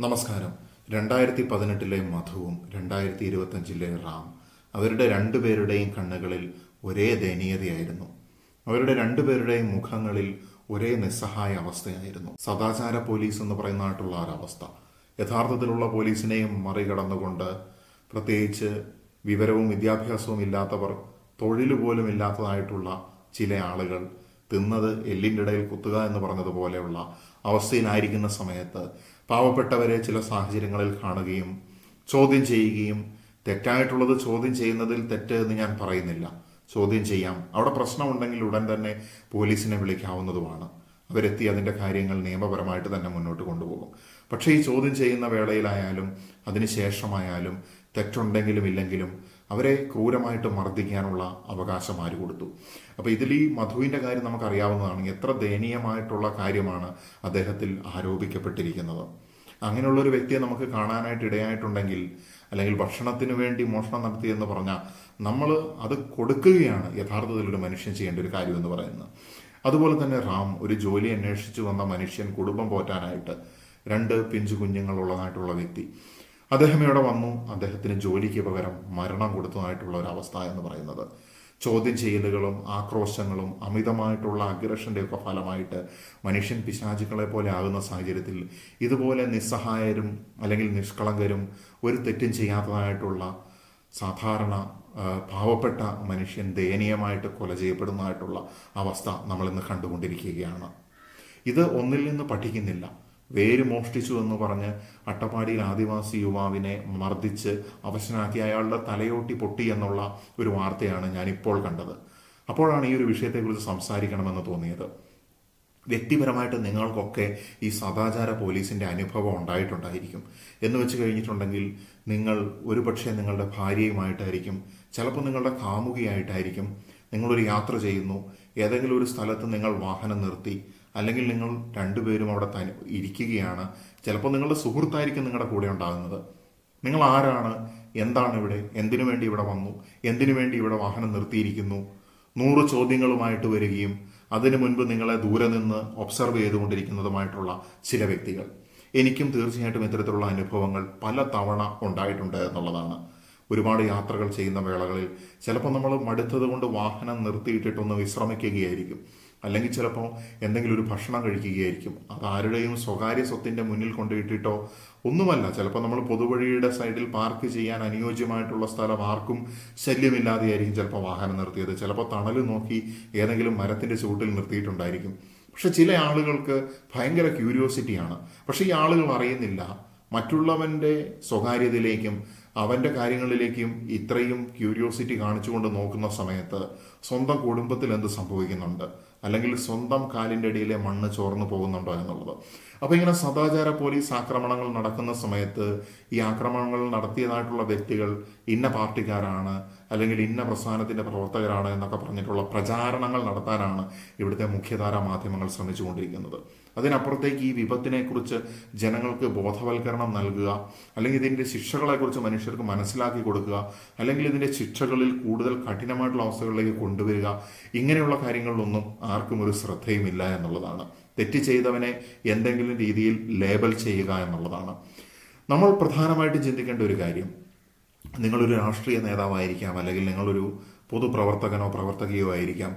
നമസ്കാരം. 2018 മധുവും 2025 റാം, അവരുടെ രണ്ടുപേരുടെയും കണ്ണുകളിൽ ഒരേ ദയനീയതയായിരുന്നു. അവരുടെ രണ്ടുപേരുടെയും മുഖങ്ങളിൽ ഒരേ നിസ്സഹായ അവസ്ഥയായിരുന്നു. സദാചാര പോലീസ് എന്ന് പറയുന്നതായിട്ടുള്ള ഒരവസ്ഥ, യഥാർത്ഥത്തിലുള്ള പോലീസിനെയും മറികടന്നുകൊണ്ട്, പ്രത്യേകിച്ച് വിവരവും വിദ്യാഭ്യാസവും ഇല്ലാത്തവർ, തൊഴിൽ പോലും ഇല്ലാത്തതായിട്ടുള്ള ചില ആളുകൾ തിന്നത് എല്ലിൻ്റെ ഇടയിൽ കുത്തുക എന്ന് പറഞ്ഞതുപോലെയുള്ള അവസ്ഥയിലായിരിക്കുന്ന സമയത്ത് പാവപ്പെട്ടവരെ ചില സാഹചര്യങ്ങളിൽ കാണുകയും ചോദ്യം ചെയ്യുകയും, തെറ്റായിട്ടുള്ളത് ചോദ്യം ചെയ്യുന്നതിൽ തെറ്റ് എന്ന് ഞാൻ പറയുന്നില്ല, ചോദ്യം ചെയ്യാം, അവിടെ പ്രശ്നമുണ്ടെങ്കിൽ ഉടൻ തന്നെ പോലീസിനെ വിളിക്കാവുന്നതുമാണ്. അവരെത്തി അതിൻ്റെ കാര്യങ്ങൾ നിയമപരമായിട്ട് തന്നെ മുന്നോട്ട് കൊണ്ടുപോകും. പക്ഷേ ഈ ചോദ്യം ചെയ്യുന്ന വേളയിലായാലും അതിനുശേഷമായാലും തെറ്റുണ്ടെങ്കിലും ഇല്ലെങ്കിലും അവരെ ക്രൂരമായിട്ട് മർദ്ദിക്കാനുള്ള അവകാശം ആര് കൊടുത്തു? അപ്പോൾ ഇതിൽ ഈ മധുവിൻ്റെ കാര്യം നമുക്കറിയാവുന്നതാണ്. എത്ര ദയനീയമായിട്ടുള്ള കാര്യമാണ് അദ്ദേഹത്തിൽ ആരോപിക്കപ്പെട്ടിരിക്കുന്നത്. അങ്ങനെയുള്ളൊരു വ്യക്തിയെ നമുക്ക് കാണാനായിട്ട് ഇടയായിട്ടുണ്ടെങ്കിൽ, അല്ലെങ്കിൽ ഭക്ഷണത്തിന് വേണ്ടി മോഷണം നടത്തിയെന്ന് പറഞ്ഞാൽ നമ്മൾ അത് കൊടുക്കുകയാണ് യഥാർത്ഥത്തിൽ ഒരു മനുഷ്യൻ ചെയ്യേണ്ട ഒരു കാര്യം എന്ന് പറയുന്നത്. അതുപോലെ തന്നെ റാം, ഒരു ജോലി അന്വേഷിച്ചു വന്ന മനുഷ്യൻ, കുടുംബം പോറ്റാനായിട്ട് 2 പിഞ്ചു കുഞ്ഞുങ്ങളുള്ളതായിട്ടുള്ള വ്യക്തി, അദ്ദേഹം ഇവിടെ വന്നു. അദ്ദേഹത്തിന് ജോലിക്ക് പകരം മരണം കൊടുത്തതായിട്ടുള്ള ഒരു അവസ്ഥ എന്ന് പറയുന്നത്, ചോദ്യം ചെയ്യലുകളും ആക്രോശങ്ങളും അമിതമായിട്ടുള്ള അഗ്രഷൻ്റെ ഒക്കെ ഫലമായിട്ട് മനുഷ്യൻ പിശാചുക്കളെ പോലെ ആകുന്ന സാഹചര്യത്തിൽ ഇതുപോലെ നിസ്സഹായരും അല്ലെങ്കിൽ നിഷ്കളങ്കരും ഒരു തെറ്റും ചെയ്യാത്തതായിട്ടുള്ള സാധാരണ പാവപ്പെട്ട മനുഷ്യൻ ദയനീയമായിട്ട് കൊല ചെയ്യപ്പെടുന്നതായിട്ടുള്ള അവസ്ഥ നമ്മളിന്ന് കണ്ടുകൊണ്ടിരിക്കുകയാണ്. ഇത് ഒന്നിൽ നിന്ന് പഠിക്കുന്നില്ല. വേര് മോഷ്ടിച്ചു എന്ന് പറഞ്ഞ് അട്ടപ്പാടിയിൽ ആദിവാസി യുവാവിനെ മർദ്ദിച്ച് അവശനാക്കി അയാളുടെ തലയോട്ടി പൊട്ടി എന്നുള്ള ഒരു വാർത്തയാണ് ഞാനിപ്പോൾ കണ്ടത്. അപ്പോഴാണ് ഈ ഒരു വിഷയത്തെക്കുറിച്ച് സംസാരിക്കണമെന്ന് തോന്നിയത്. വ്യക്തിപരമായിട്ട് നിങ്ങൾക്കൊക്കെ ഈ സദാചാര പോലീസിൻ്റെ അനുഭവം ഉണ്ടായിട്ടുണ്ടായിരിക്കും. എന്ന് വെച്ച് കഴിഞ്ഞിട്ടുണ്ടെങ്കിൽ നിങ്ങൾ ഒരുപക്ഷെ നിങ്ങളുടെ ഭാര്യയുമായിട്ടായിരിക്കും, ചിലപ്പോൾ നിങ്ങളുടെ കാമുകിയായിട്ടായിരിക്കും, നിങ്ങളൊരു യാത്ര ചെയ്യുന്നു, ഏതെങ്കിലും ഒരു സ്ഥലത്ത് നിങ്ങൾ വാഹനം നിർത്തി, അല്ലെങ്കിൽ നിങ്ങൾ രണ്ടുപേരും അവിടെ ഇരിക്കുകയാണ്. ചിലപ്പോൾ നിങ്ങളുടെ സുഹൃത്തായിരിക്കും നിങ്ങളുടെ കൂടെ ഉണ്ടാകുന്നത്. നിങ്ങൾ ആരാണ്, എന്താണ് ഇവിടെ, എന്തിനു വേണ്ടി ഇവിടെ വന്നു, എന്തിനു വേണ്ടി ഇവിടെ വാഹനം നിർത്തിയിരിക്കുന്നു, 100 ചോദ്യങ്ങളുമായിട്ട് വരികയും അതിനു മുൻപ് നിങ്ങളെ ദൂരെ നിന്ന് ഒബ്സർവ് ചെയ്തുകൊണ്ടിരിക്കുന്നതുമായിട്ടുള്ള ചില വ്യക്തികൾ. എനിക്കും തീർച്ചയായിട്ടും ഇത്തരത്തിലുള്ള അനുഭവങ്ങൾ പല തവണ ഉണ്ടായിട്ടുണ്ട് എന്നുള്ളതാണ്. ഒരുപാട് യാത്രകൾ ചെയ്യുന്ന വേളകളിൽ ചിലപ്പോൾ നമ്മൾ മടുത്തത് കൊണ്ട് വാഹനം നിർത്തിയിട്ടിട്ടൊന്ന് വിശ്രമിക്കുകയായിരിക്കും, അല്ലെങ്കിൽ ചിലപ്പോൾ എന്തെങ്കിലും ഒരു ഭക്ഷണം കഴിക്കുകയായിരിക്കും. അത് ആരുടെയും സ്വകാര്യ സ്വത്തിൻ്റെ മുന്നിൽ കൊണ്ടുപോയിട്ടിട്ടോ ഒന്നുമല്ല. ചിലപ്പോൾ നമ്മൾ പൊതുവഴിയുടെ സൈഡിൽ പാർക്ക് ചെയ്യാൻ അനുയോജ്യമായിട്ടുള്ള സ്ഥലം ആർക്കും ശല്യമില്ലാതെയായിരിക്കും ചിലപ്പോൾ വാഹനം നിർത്തിയത്. ചിലപ്പോൾ തണൽ നോക്കി ഏതെങ്കിലും മരത്തിൻ്റെ ചുവട്ടിൽ നിർത്തിയിട്ടുണ്ടായിരിക്കും. പക്ഷെ ചില ആളുകൾക്ക് ഭയങ്കര ക്യൂരിയോസിറ്റിയാണ്. പക്ഷെ ഈ ആളുകൾ അറിയുന്നില്ല, മറ്റുള്ളവൻ്റെ സ്വകാര്യതയിലേക്കും അവൻ്റെ കാര്യങ്ങളിലേക്കും ഇത്രയും ക്യൂരിയോസിറ്റി കാണിച്ചുകൊണ്ട് നോക്കുന്ന സമയത്ത് സ്വന്തം കുടുംബത്തിൽ എന്ത് സംഭവിക്കുന്നുണ്ട്, അല്ലെങ്കിൽ സ്വന്തം കാലിൻ്റെ അടിയിലെ മണ്ണ് ചോർന്നു പോകുന്നുണ്ടോ എന്നുള്ളത്. അപ്പോൾ ഇങ്ങനെ സദാചാര പോലീസ് ആക്രമണങ്ങൾ നടക്കുന്ന സമയത്ത് ഈ ആക്രമണങ്ങൾ നടത്തിയതായിട്ടുള്ള വ്യക്തികൾ ഇന്ന പാർട്ടിക്കാരാണ്, അല്ലെങ്കിൽ ഇന്ന പ്രസ്ഥാനത്തിൻ്റെ പ്രവർത്തകരാണ് എന്നൊക്കെ പറഞ്ഞിട്ടുള്ള പ്രചാരണങ്ങൾ നടത്താനാണ് ഇവിടുത്തെ മുഖ്യധാരാ മാധ്യമങ്ങൾ ശ്രമിച്ചുകൊണ്ടിരിക്കുന്നത്. അതിനപ്പുറത്തേക്ക് ഈ വിപത്തിനെക്കുറിച്ച് ജനങ്ങൾക്ക് ബോധവൽക്കരണം നൽകുക, അല്ലെങ്കിൽ ഇതിൻ്റെ ശിക്ഷകളെക്കുറിച്ച് മനുഷ്യർക്ക് മനസ്സിലാക്കി കൊടുക്കുക, അല്ലെങ്കിൽ ഇതിൻ്റെ ശിക്ഷകളിൽ കൂടുതൽ കഠിനമായിട്ടുള്ള അവസ്ഥകളിലേക്ക് കൊണ്ടുവരിക, ഇങ്ങനെയുള്ള കാര്യങ്ങളിലൊന്നും ആർക്കും ഒരു ശ്രദ്ധയുമില്ല എന്നുള്ളതാണ്. തെറ്റ് ചെയ്തവനെ എന്തെങ്കിലും രീതിയിൽ ലേബൽ ചെയ്യുക എന്നുള്ളതാണ്. നമ്മൾ പ്രധാനമായിട്ട് ചിന്തിക്കേണ്ട ഒരു കാര്യം, നിങ്ങളൊരു രാഷ്ട്രീയ നേതാവായിരിക്കാം, അല്ലെങ്കിൽ നിങ്ങളൊരു പൊതുപ്രവർത്തകനോ പ്രവർത്തകയോ ആയിരിക്കാം.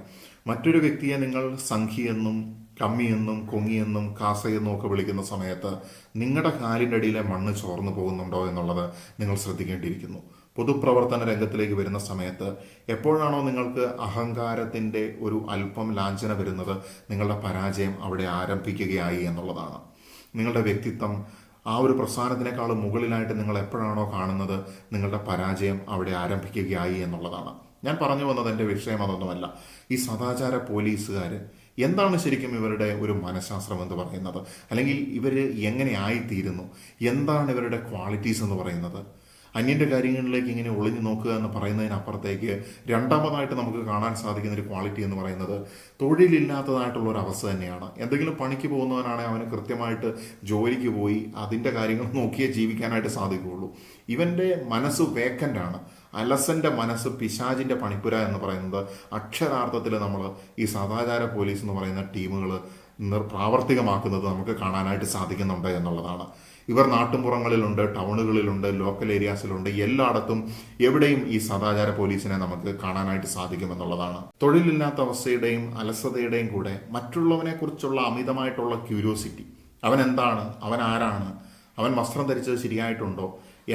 മറ്റൊരു വ്യക്തിയെ നിങ്ങൾ സംഖിയെന്നും കമ്മിയെന്നും കൊങ്ങിയെന്നും കാസയെന്നും ഒക്കെ വിളിക്കുന്ന സമയത്ത് നിങ്ങളുടെ കാലിൻ്റെ അടിയിലെ മണ്ണ് ചോർന്നു പോകുന്നുണ്ടോ എന്നുള്ളത് നിങ്ങൾ ശ്രദ്ധിക്കേണ്ടിയിരിക്കുന്നു. പൊതുപ്രവർത്തന രംഗത്തിലേക്ക് വരുന്ന സമയത്ത് എപ്പോഴാണോ നിങ്ങൾക്ക് അഹങ്കാരത്തിൻ്റെ ഒരു അല്പം ലാഞ്ചന വരുന്നത്, നിങ്ങളുടെ പരാജയം അവിടെ ആരംഭിക്കുകയായി എന്നുള്ളതാണ്. നിങ്ങളുടെ വ്യക്തിത്വം ആ ഒരു പ്രസ്ഥാനത്തിനേക്കാളും മുകളിലായിട്ട് നിങ്ങൾ എപ്പോഴാണോ കാണുന്നത്, നിങ്ങളുടെ പരാജയം അവിടെ ആരംഭിക്കുകയായി എന്നുള്ളതാണ്. ഞാൻ പറഞ്ഞു വന്നത്, എൻ്റെ വിഷയം അതൊന്നുമല്ല. ഈ സദാചാര പോലീസുകാർ എന്താണ് ശരിക്കും ഇവരുടെ ഒരു മനഃശാസ്ത്രം എന്ന് പറയുന്നത്, അല്ലെങ്കിൽ ഇവർ എങ്ങനെ ആയിത്തീരുന്നു, എന്താണ് ഇവരുടെ ക്വാളിറ്റീസ് എന്ന് പറയുന്നത്. അന്യൻ്റെ കാര്യങ്ങളിലേക്ക് ഇങ്ങനെ ഒളിഞ്ഞു നോക്കുക എന്ന് പറയുന്നതിനപ്പുറത്തേക്ക് രണ്ടാമതായിട്ട് നമുക്ക് കാണാൻ സാധിക്കുന്ന ഒരു ക്വാളിറ്റി എന്ന് പറയുന്നത് തൊഴിലില്ലാത്തതായിട്ടുള്ള ഒരു അവസ്ഥ തന്നെയാണ്. എന്തെങ്കിലും പണിക്ക് പോകുന്നവനാണെങ്കിൽ അവന് കൃത്യമായിട്ട് ജോലിക്ക് പോയി അതിൻ്റെ കാര്യങ്ങൾ നോക്കിയേ ജീവിക്കാനായിട്ട് സാധിക്കുകയുള്ളൂ. ഇവൻ്റെ മനസ്സ് വേക്കൻ്റാണ്. അലസൻ്റെ മനസ്സ് പിശാചിൻ്റെ പണിപ്പുര എന്ന് പറയുന്നത് അക്ഷരാർത്ഥത്തിൽ നമ്മൾ ഈ സദാചാര പോലീസ് എന്ന് പറയുന്ന ടീമുകൾ പ്രാവർത്തികമാക്കുന്നത് നമുക്ക് കാണാനായിട്ട് സാധിക്കുന്നുണ്ട് എന്നുള്ളതാണ്. ഇവർ നാട്ടുമ്പുറങ്ങളിലുണ്ട്, ടൗണുകളിലുണ്ട്, ലോക്കൽ ഏരിയാസിലുണ്ട്, എല്ലായിടത്തും എവിടെയും ഈ സദാചാര പോലീസിനെ നമുക്ക് കാണാനായിട്ട് സാധിക്കുമെന്നുള്ളതാണ്. തൊഴിലില്ലാത്ത അവസ്ഥയുടെയും അലസതയുടെയും കൂടെ മറ്റുള്ളവനെ കുറിച്ചുള്ള അമിതമായിട്ടുള്ള ക്യൂരിയോസിറ്റി. അവൻ എന്താണ്, അവൻ ആരാണ്, അവൻ വസ്ത്രം ധരിച്ചത് ശരിയായിട്ടുണ്ടോ,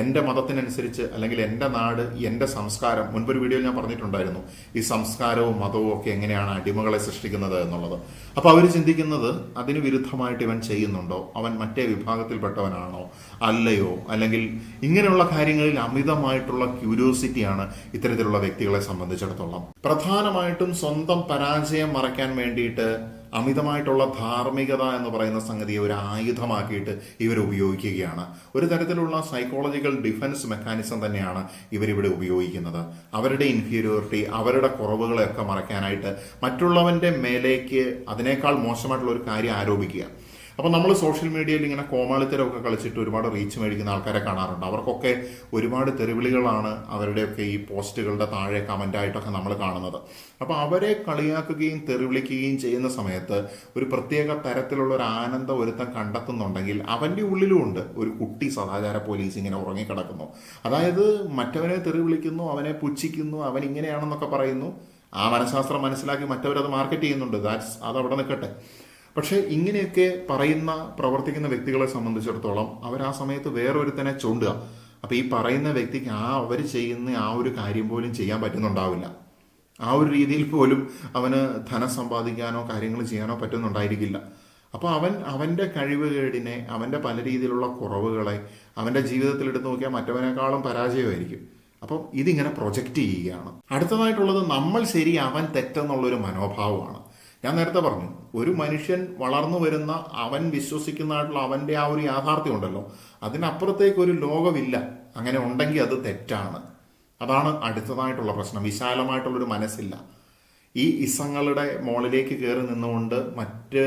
എൻ്റെ മതത്തിനനുസരിച്ച് അല്ലെങ്കിൽ എൻ്റെ നാട്, എൻ്റെ സംസ്കാരം. മുൻപൊരു വീഡിയോയിൽ ഞാൻ പറഞ്ഞിട്ടുണ്ടായിരുന്നു ഈ സംസ്കാരവും മതവും ഒക്കെ എങ്ങനെയാണ് അടിമകളെ സൃഷ്ടിക്കുന്നത് എന്നുള്ളത്. അപ്പോൾ അവർ ചിന്തിക്കുന്നത് അതിന് വിരുദ്ധമായിട്ട് ഇവൻ ചെയ്യുന്നുണ്ടോ, അവൻ മറ്റേ വിഭാഗത്തിൽപ്പെട്ടവനാണോ അല്ലയോ, അല്ലെങ്കിൽ ഇങ്ങനെയുള്ള കാര്യങ്ങളിൽ അമിതമായിട്ടുള്ള ക്യൂരിയോസിറ്റിയാണ് ഇത്തരത്തിലുള്ള വ്യക്തികളെ സംബന്ധിച്ചിടത്തോളം. പ്രധാനമായിട്ടും സ്വന്തം പരാജയം മറയ്ക്കാൻ വേണ്ടിയിട്ട് അമിതമായിട്ടുള്ള ധാർമ്മികത എന്ന് പറയുന്ന സംഗതിയെ ഒരു ആയുധമാക്കിയിട്ട് ഇവർ ഉപയോഗിക്കുകയാണ്. ഒരു തരത്തിലുള്ള സൈക്കോളജിക്കൽ ഡിഫൻസ് മെക്കാനിസം തന്നെയാണ് ഇവരിവിടെ ഉപയോഗിക്കുന്നത്. അവരുടെ ഇൻഫീരിയോറിറ്റി, അവരുടെ കുറവുകളെയൊക്കെ മറയ്ക്കാനായിട്ട് മറ്റുള്ളവന്റെ മേലേക്ക് അതിനേക്കാൾ മോശമായിട്ടുള്ള ഒരു കാര്യം ആരോപിക്കുക. അപ്പോൾ നമ്മൾ സോഷ്യൽ മീഡിയയിൽ ഇങ്ങനെ കോമാളിത്തരമൊക്കെ കളിച്ചിട്ട് ഒരുപാട് റീച്ച് മേടിക്കുന്ന ആൾക്കാരെ കാണാറുണ്ട്. അവർക്കൊക്കെ ഒരുപാട് തെറിവിളികളാണ് അവരുടെയൊക്കെ ഈ പോസ്റ്റുകളുടെ താഴെ കമൻ്റായിട്ടൊക്കെ നമ്മൾ കാണുന്നത്. അപ്പോൾ അവരെ കളിയാക്കുകയും തെറിവിളിക്കുകയും ചെയ്യുന്ന സമയത്ത് ഒരു പ്രത്യേക തരത്തിലുള്ള ഒരു ആനന്ദം ഒരുത്തം കണ്ടെത്തുന്നുണ്ടെങ്കിൽ അവൻ്റെ ഉള്ളിലുമുണ്ട് ഒരു കുട്ടി സദാചാര പോലീസ് ഇങ്ങനെ ഉറങ്ങിക്കിടക്കുന്നു. അതായത് മറ്റവനെ തെറിവിളിക്കുന്നു, അവനെ പുച്ഛിക്കുന്നു, അവൻ ഇങ്ങനെയാണെന്നൊക്കെ പറയുന്നു. ആ മനഃശാസ്ത്രം മനസ്സിലാക്കി മറ്റവരത് മാർക്കറ്റ് ചെയ്യുന്നുണ്ട്. അതവിടെ നിൽക്കട്ടെ. പക്ഷെ ഇങ്ങനെയൊക്കെ പറയുന്ന പ്രവർത്തിക്കുന്ന വ്യക്തികളെ സംബന്ധിച്ചിടത്തോളം അവർ ആ സമയത്ത് വേറൊരുത്തനെ ചൂണ്ടുക. അപ്പൊ ഈ പറയുന്ന വ്യക്തിക്ക് അവർ ചെയ്യുന്ന ആ ഒരു കാര്യം പോലും ചെയ്യാൻ പറ്റുന്നുണ്ടാവില്ല. ആ ഒരു രീതിയിൽ പോലും അവന് ധനം സമ്പാദിക്കാനോ കാര്യങ്ങൾ ചെയ്യാനോ പറ്റുന്നുണ്ടായിരിക്കില്ല. അപ്പോൾ അവൻ്റെ കഴിവുകേടിനെ, അവൻ്റെ പല രീതിയിലുള്ള കുറവുകളെ അവൻ്റെ ജീവിതത്തിൽ എടുത്തു നോക്കിയാൽ മറ്റവനേക്കാളും പരാജയമായിരിക്കും. അപ്പം ഇതിങ്ങനെ പ്രൊജക്റ്റ് ചെയ്യുകയാണ്. അടുത്തതായിട്ടുള്ളത് നമ്മൾ ശരി അവൻ തെറ്റെന്നുള്ളൊരു മനോഭാവമാണ്. ഞാൻ നേരത്തെ പറഞ്ഞു, ഒരു മനുഷ്യൻ വളർന്നു വരുന്ന അവൻ വിശ്വസിക്കുന്നതായിട്ടുള്ള അവൻ്റെ ആ ഒരു യാഥാർത്ഥ്യം ഉണ്ടല്ലോ, അതിനപ്പുറത്തേക്ക് ഒരു ലോകമില്ല. അങ്ങനെ ഉണ്ടെങ്കിൽ അത് തെറ്റാണ്. അതാണ് അടുത്തതായിട്ടുള്ള പ്രശ്നം. വിശാലമായിട്ടുള്ളൊരു മനസ്സില്ല. ഈ ഇസങ്ങളുടെ മോളിലേക്ക് കയറി നിന്നുകൊണ്ട് മറ്റ്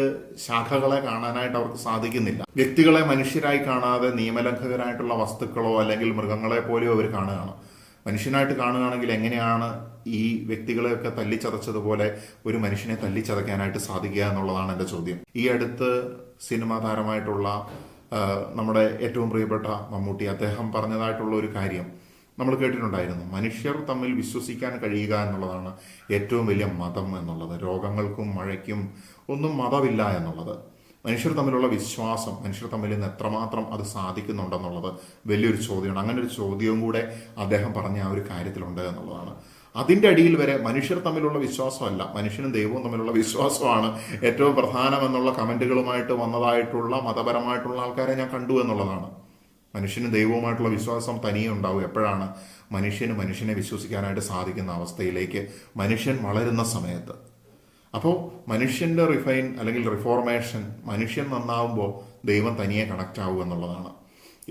ശാഖകളെ കാണാനായിട്ട് അവർക്ക് സാധിക്കുന്നില്ല. വ്യക്തികളെ മനുഷ്യരായി കാണാതെ നിയമലംഘകരായിട്ടുള്ള വസ്തുക്കളോ അല്ലെങ്കിൽ മൃഗങ്ങളെ പോലെയോ അവർ കാണുകയാണ്. മനുഷ്യനായിട്ട് കാണുകയാണെങ്കിൽ എങ്ങനെയാണ് ഈ വ്യക്തികളെയൊക്കെ തല്ലിച്ചതച്ചതുപോലെ ഒരു മനുഷ്യനെ തല്ലിച്ചതയ്ക്കാനായിട്ട് സാധിക്കുക എന്നുള്ളതാണ് എൻ്റെ ചോദ്യം. ഈ അടുത്ത് സിനിമാ താരമായിട്ടുള്ള നമ്മുടെ ഏറ്റവും പ്രിയപ്പെട്ട മമ്മൂട്ടി, അദ്ദേഹം പറഞ്ഞതായിട്ടുള്ള ഒരു കാര്യം നമ്മൾ കേട്ടിട്ടുണ്ടായിരുന്നു. മനുഷ്യർ തമ്മിൽ വിശ്വസിക്കാൻ കഴിയുക എന്നുള്ളതാണ് ഏറ്റവും വലിയ മതം എന്നുള്ളത്. രോഗങ്ങൾക്കും മഴയ്ക്കും ഒന്നും മതമില്ല എന്നുള്ളത്. മനുഷ്യർ തമ്മിലുള്ള വിശ്വാസം, മനുഷ്യർ തമ്മിൽ നിന്ന് എത്രമാത്രം അത് സാധിക്കുന്നുണ്ടെന്നുള്ളത് വലിയൊരു ചോദ്യമാണ്. അങ്ങനെ ഒരു ചോദ്യവും കൂടെ അദ്ദേഹം പറഞ്ഞ ആ ഒരു കാര്യത്തിലുണ്ട് എന്നുള്ളതാണ്. അതിൻ്റെ അടിയിൽ വരെ മനുഷ്യർ തമ്മിലുള്ള വിശ്വാസമല്ല, മനുഷ്യനും ദൈവവും തമ്മിലുള്ള വിശ്വാസമാണ് ഏറ്റവും പ്രധാനമെന്നുള്ള കമൻറ്റുകളുമായിട്ട് വന്നതായിട്ടുള്ള മതപരമായിട്ടുള്ള ആൾക്കാരെ ഞാൻ കണ്ടു എന്നുള്ളതാണ്. മനുഷ്യനും ദൈവവുമായിട്ടുള്ള വിശ്വാസം തനിയെ ഉണ്ടാവും എപ്പോഴാണ് മനുഷ്യനെ വിശ്വസിക്കാനായിട്ട് സാധിക്കുന്ന അവസ്ഥയിലേക്ക് മനുഷ്യൻ വളരുന്ന സമയത്ത്. അപ്പോൾ മനുഷ്യൻ്റെ റിഫൈൻ അല്ലെങ്കിൽ റിഫോർമേഷൻ, മനുഷ്യൻ നന്നാവുമ്പോൾ ദൈവം തനിയെ കണക്റ്റ് ആവുക എന്നുള്ളതാണ്.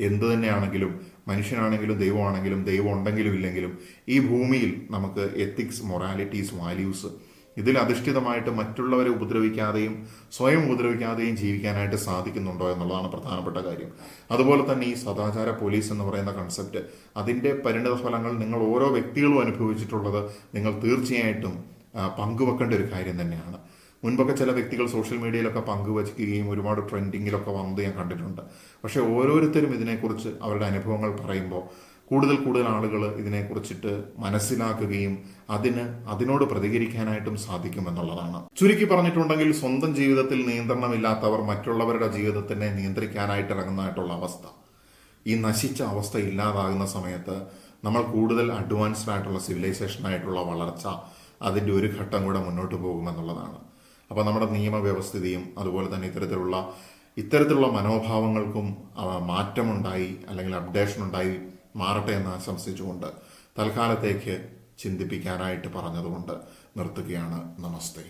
എന്തു തന്നെയാണെങ്കിലും, മനുഷ്യനാണെങ്കിലും ദൈവമാണെങ്കിലും, ദൈവം ഉണ്ടെങ്കിലും ഇല്ലെങ്കിലും ഈ ഭൂമിയിൽ നമുക്ക് എത്തിക്സ്, മൊറാലിറ്റീസ്, വാല്യൂസ് ഇതിൽ അധിഷ്ഠിതമായിട്ട് മറ്റുള്ളവരെ ഉപദ്രവിക്കാതെയും സ്വയം ഉപദ്രവിക്കാതെയും ജീവിക്കാനായിട്ട് സാധിക്കുന്നുണ്ടോ എന്നുള്ളതാണ് പ്രധാനപ്പെട്ട കാര്യം. അതുപോലെ തന്നെ ഈ സദാചാര പോലീസ് എന്ന് പറയുന്ന കൺസെപ്റ്റ്, അതിൻ്റെ പരിണിത ഫലങ്ങൾ നിങ്ങൾ ഓരോ വ്യക്തികളും അനുഭവിച്ചിട്ടുള്ളത് നിങ്ങൾ തീർച്ചയായിട്ടും പങ്കുവെക്കേണ്ട ഒരു കാര്യം തന്നെയാണ്. മുൻപൊക്കെ ചില വ്യക്തികൾ സോഷ്യൽ മീഡിയയിലൊക്കെ പങ്കുവയ്ക്കുകയും ഒരുപാട് ട്രെൻഡിങ്ങിലൊക്കെ വന്നത് ഞാൻ കണ്ടിട്ടുണ്ട്. പക്ഷെ ഓരോരുത്തരും ഇതിനെക്കുറിച്ച് അവരുടെ അനുഭവങ്ങൾ പറയുമ്പോൾ കൂടുതൽ ആളുകൾ ഇതിനെക്കുറിച്ചിട്ട് മനസ്സിലാക്കുകയും അതിനോട് പ്രതികരിക്കാനായിട്ടും സാധിക്കുമെന്നുള്ളതാണ്. ചുരുക്കി പറഞ്ഞിട്ടുണ്ടെങ്കിൽ സ്വന്തം ജീവിതത്തിൽ നിയന്ത്രണമില്ലാത്തവർ മറ്റുള്ളവരുടെ ജീവിതത്തിനെ നിയന്ത്രിക്കാനായിട്ട് ഇറങ്ങുന്നതായിട്ടുള്ള അവസ്ഥ, ഈ നശിച്ച അവസ്ഥ ഇല്ലാതാകുന്ന സമയത്ത് നമ്മൾ കൂടുതൽ അഡ്വാൻസ്ഡ് ആയിട്ടുള്ള സിവിലൈസേഷനായിട്ടുള്ള വളർച്ച അതിൻ്റെ ഒരു ഘട്ടം കൂടെ മുന്നോട്ട് പോകുമെന്നുള്ളതാണ്. അപ്പോൾ നമ്മുടെ നിയമവ്യവസ്ഥിതിയും അതുപോലെ തന്നെ ഇത്തരത്തിലുള്ള മനോഭാവങ്ങൾക്കും മാറ്റമുണ്ടായി അല്ലെങ്കിൽ അപ്ഡേഷൻ ഉണ്ടായി മാറട്ടെ എന്ന് ആശംസിച്ചുകൊണ്ട് തൽക്കാലത്തേക്ക് ചിന്തിപ്പിക്കാനായിട്ട് പറഞ്ഞതുകൊണ്ട് നിർത്തുകയാണ്. നമസ്തേ.